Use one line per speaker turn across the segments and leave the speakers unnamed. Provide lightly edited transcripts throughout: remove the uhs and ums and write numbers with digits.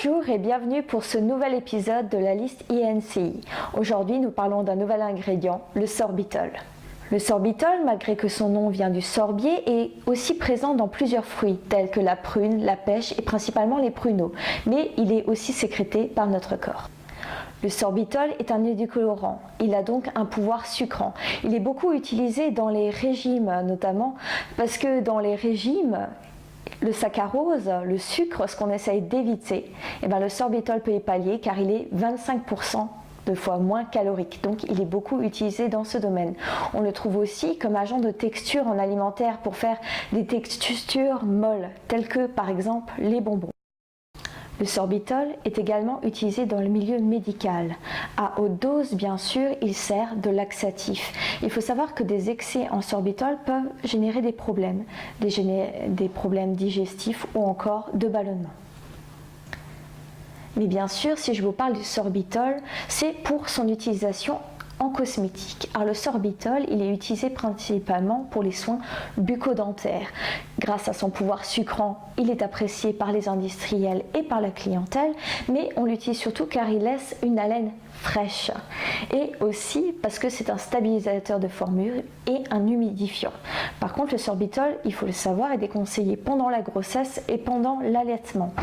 Bonjour et bienvenue pour ce nouvel épisode de la liste INCI. Aujourd'hui, nous parlons d'un nouvel ingrédient, le sorbitol. Le sorbitol, malgré que son nom vient du sorbier, est aussi présent dans plusieurs fruits tels que la prune, la pêche et principalement les pruneaux, mais il est aussi sécrété par notre corps. Le sorbitol est un édulcorant, il a donc un pouvoir sucrant. Il est beaucoup utilisé dans les régimes notamment parce que dans les régimes, le saccharose, le sucre, ce qu'on essaye d'éviter, le sorbitol peut y pallier car il est 25% de fois moins calorique. Donc il est beaucoup utilisé dans ce domaine. On le trouve aussi comme agent de texture en alimentaire pour faire des textures molles, telles que par exemple les bonbons. Le sorbitol est également utilisé dans le milieu médical. À haute dose, bien sûr, il sert de laxatif. Il faut savoir que des excès en sorbitol peuvent générer des problèmes digestifs ou encore de ballonnement. Mais bien sûr, si je vous parle du sorbitol, c'est pour son utilisation en cosmétique. Alors le sorbitol, il est utilisé principalement pour les soins bucco-dentaires. Grâce à son pouvoir sucrant, il est apprécié par les industriels et par la clientèle, mais on l'utilise surtout car il laisse une haleine fraîche et aussi parce que c'est un stabilisateur de formule et un humidifiant. Par contre, le sorbitol, il faut le savoir, est déconseillé pendant la grossesse et pendant l'allaitement.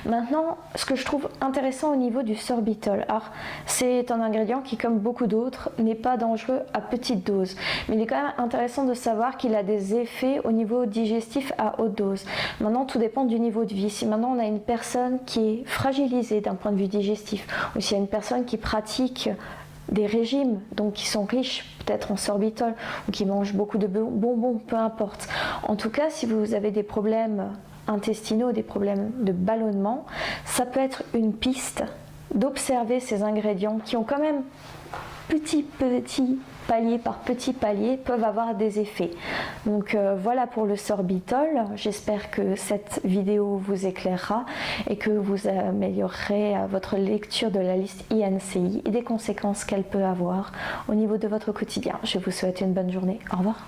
Maintenant, ce que je trouve intéressant au niveau du sorbitol, alors c'est un ingrédient qui, comme beaucoup d'autres, n'est pas dangereux à petite dose, mais il est quand même intéressant de savoir qu'il a des effets au niveau digestif à haute dose. Maintenant, tout dépend du niveau de vie. Si maintenant on a une personne qui est fragilisée d'un point de vue digestif, ou s'il y a une personne qui pratique des régimes, donc qui sont riches peut-être en sorbitol, ou qui mangent beaucoup de bonbons, peu importe. En tout cas, si vous avez des problèmes intestinaux, des problèmes de ballonnement, ça peut être une piste d'observer ces ingrédients qui ont quand même petit palier par petit palier peuvent avoir des effets. Donc voilà pour le sorbitol. J'espère que cette vidéo vous éclairera et que vous améliorerez votre lecture de la liste INCI et des conséquences qu'elle peut avoir au niveau de votre quotidien. Je vous souhaite une bonne journée. Au revoir.